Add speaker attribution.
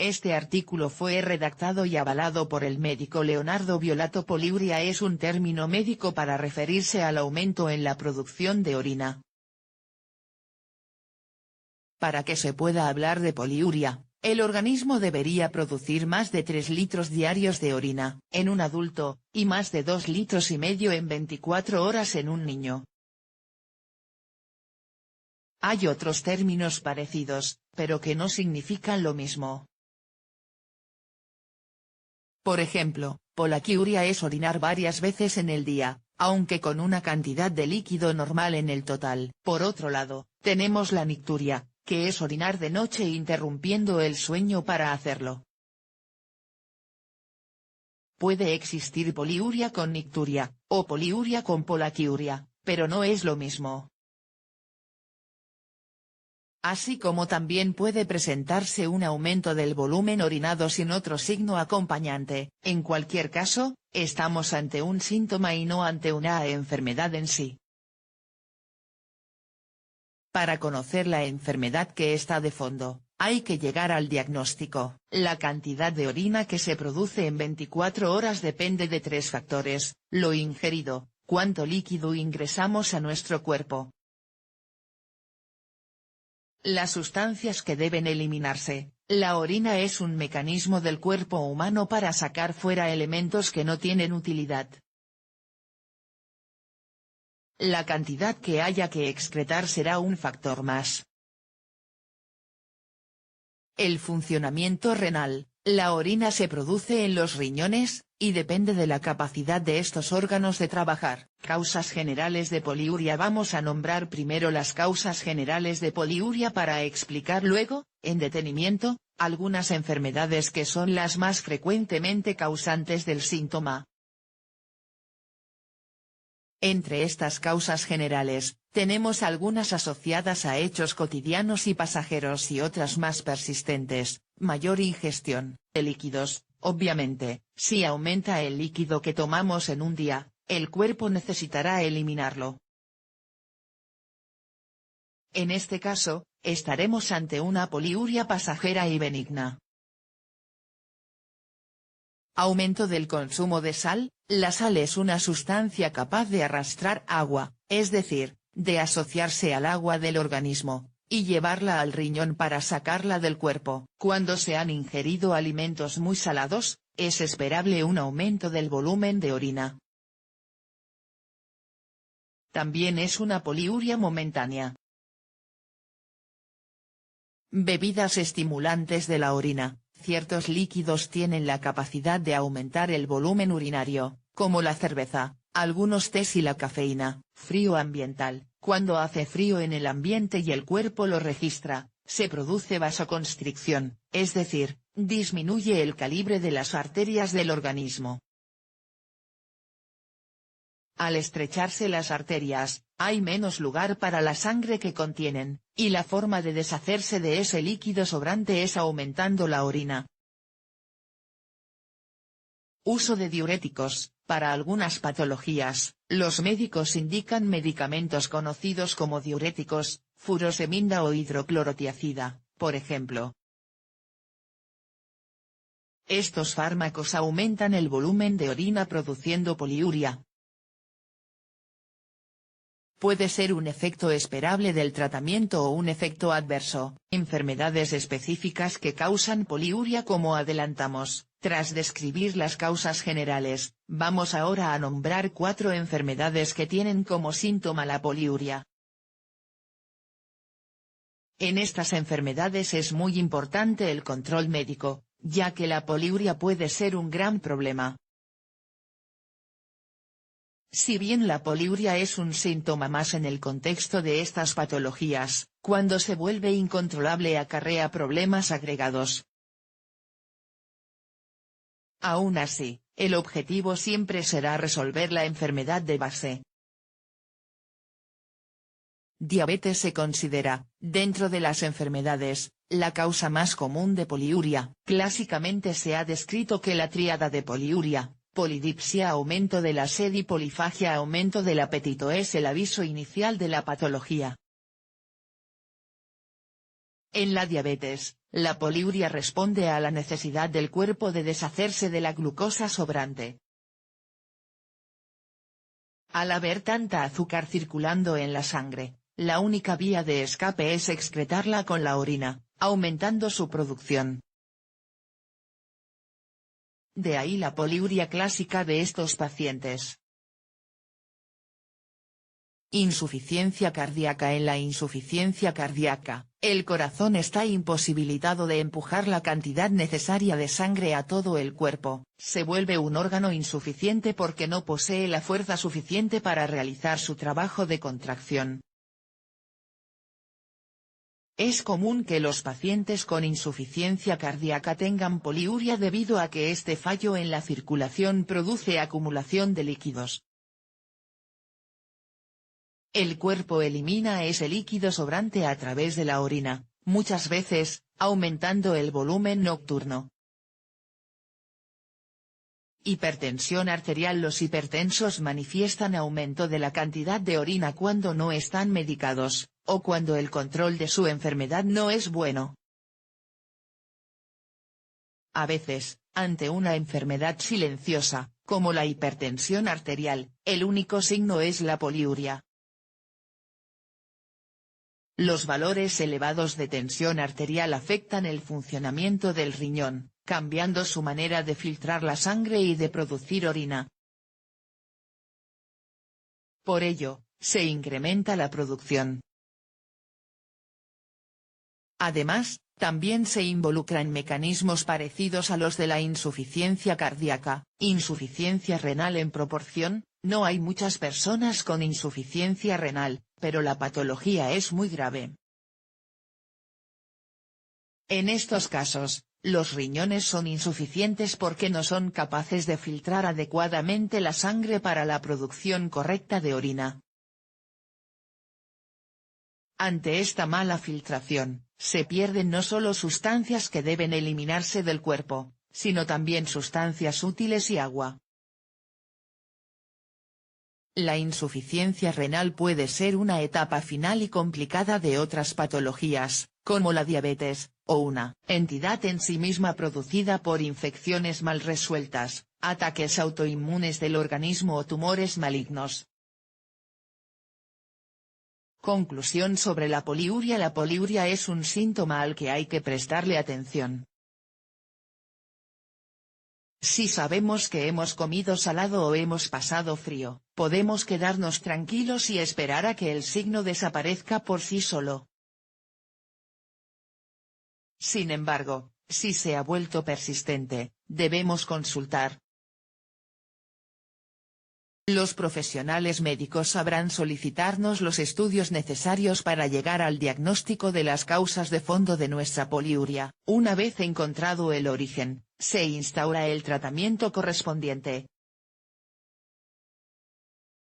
Speaker 1: Este artículo fue redactado y avalado por el médico Leonardo Violato. Poliuria es un término médico para referirse al aumento en la producción de orina. Para que se pueda hablar de poliuria, el organismo debería producir más de 3 litros diarios de orina, en un adulto, y más de 2,5 litros en 24 horas en un niño. Hay otros términos parecidos, pero que no significan lo mismo. Por ejemplo, polaquiuria es orinar varias veces en el día, aunque con una cantidad de líquido normal en el total. Por otro lado, tenemos la nicturia, que es orinar de noche interrumpiendo el sueño para hacerlo. Puede existir poliuria con nicturia, o poliuria con polaquiuria, pero no es lo mismo. Así como también puede presentarse un aumento del volumen orinado sin otro signo acompañante. En cualquier caso, estamos ante un síntoma y no ante una enfermedad en sí. Para conocer la enfermedad que está de fondo, hay que llegar al diagnóstico. La cantidad de orina que se produce en 24 horas depende de 3 factores: lo ingerido, cuánto líquido ingresamos a nuestro cuerpo, las sustancias que deben eliminarse. La orina es un mecanismo del cuerpo humano para sacar fuera elementos que no tienen utilidad. La cantidad que haya que excretar será un factor más. El funcionamiento renal. La orina se produce en los riñones, y depende de la capacidad de estos órganos de trabajar. Causas generales de poliuria. Vamos a nombrar primero las causas generales de poliuria para explicar luego, en detenimiento, algunas enfermedades que son las más frecuentemente causantes del síntoma. Entre estas causas generales, tenemos algunas asociadas a hechos cotidianos y pasajeros y otras más persistentes: mayor ingestión de líquidos. Obviamente, si aumenta el líquido que tomamos en un día, el cuerpo necesitará eliminarlo. En este caso, estaremos ante una poliuria pasajera y benigna. Aumento del consumo de sal. La sal es una sustancia capaz de arrastrar agua, es decir, de asociarse al agua del organismo, y llevarla al riñón para sacarla del cuerpo. Cuando se han ingerido alimentos muy salados, es esperable un aumento del volumen de orina. También es una poliuria momentánea. Bebidas estimulantes de la orina. Ciertos líquidos tienen la capacidad de aumentar el volumen urinario, como la cerveza, algunos tés y la cafeína. Frío ambiental. Cuando hace frío en el ambiente y el cuerpo lo registra, se produce vasoconstricción, es decir, disminuye el calibre de las arterias del organismo. Al estrecharse las arterias, hay menos lugar para la sangre que contienen, y la forma de deshacerse de ese líquido sobrante es aumentando la orina. Uso de diuréticos. Para algunas patologías, los médicos indican medicamentos conocidos como diuréticos, furosemida o hidroclorotiazida, por ejemplo. Estos fármacos aumentan el volumen de orina produciendo poliuria. Puede ser un efecto esperable del tratamiento o un efecto adverso. Enfermedades específicas que causan poliuria. Como adelantamos, tras describir las causas generales, vamos ahora a nombrar 4 enfermedades que tienen como síntoma la poliuria. En estas enfermedades es muy importante el control médico, ya que la poliuria puede ser un gran problema. Si bien la poliuria es un síntoma más en el contexto de estas patologías, cuando se vuelve incontrolable acarrea problemas agregados. Aún así, el objetivo siempre será resolver la enfermedad de base. Diabetes se considera, dentro de las enfermedades, la causa más común de poliuria. Clásicamente se ha descrito que la tríada de poliuria, polidipsia, aumento de la sed y polifagia, aumento del apetito, es el aviso inicial de la patología. En la diabetes, la poliuria responde a la necesidad del cuerpo de deshacerse de la glucosa sobrante. Al haber tanta azúcar circulando en la sangre, la única vía de escape es excretarla con la orina, aumentando su producción. De ahí la poliuria clásica de estos pacientes. Insuficiencia cardíaca. En la insuficiencia cardíaca, el corazón está imposibilitado de empujar la cantidad necesaria de sangre a todo el cuerpo, se vuelve un órgano insuficiente porque no posee la fuerza suficiente para realizar su trabajo de contracción. Es común que los pacientes con insuficiencia cardíaca tengan poliuria debido a que este fallo en la circulación produce acumulación de líquidos. El cuerpo elimina ese líquido sobrante a través de la orina, muchas veces, aumentando el volumen nocturno. Hipertensión arterial. Los hipertensos manifiestan aumento de la cantidad de orina cuando no están medicados, o cuando el control de su enfermedad no es bueno. A veces, ante una enfermedad silenciosa, como la hipertensión arterial, el único signo es la poliuria. Los valores elevados de tensión arterial afectan el funcionamiento del riñón, cambiando su manera de filtrar la sangre y de producir orina. Por ello, se incrementa la producción. Además, también se involucra en mecanismos parecidos a los de la insuficiencia cardíaca, insuficiencia renal en proporción. No hay muchas personas con insuficiencia renal, pero la patología es muy grave. En estos casos, los riñones son insuficientes porque no son capaces de filtrar adecuadamente la sangre para la producción correcta de orina. Ante esta mala filtración, se pierden no solo sustancias que deben eliminarse del cuerpo, sino también sustancias útiles y agua. La insuficiencia renal puede ser una etapa final y complicada de otras patologías, como la diabetes, o una entidad en sí misma producida por infecciones mal resueltas, ataques autoinmunes del organismo o tumores malignos. Conclusión sobre la poliuria. La poliuria es un síntoma al que hay que prestarle atención. Si sabemos que hemos comido salado o hemos pasado frío, podemos quedarnos tranquilos y esperar a que el signo desaparezca por sí solo. Sin embargo, si se ha vuelto persistente, debemos consultar. Los profesionales médicos sabrán solicitarnos los estudios necesarios para llegar al diagnóstico de las causas de fondo de nuestra poliuria. Una vez encontrado el origen, se instaura el tratamiento correspondiente.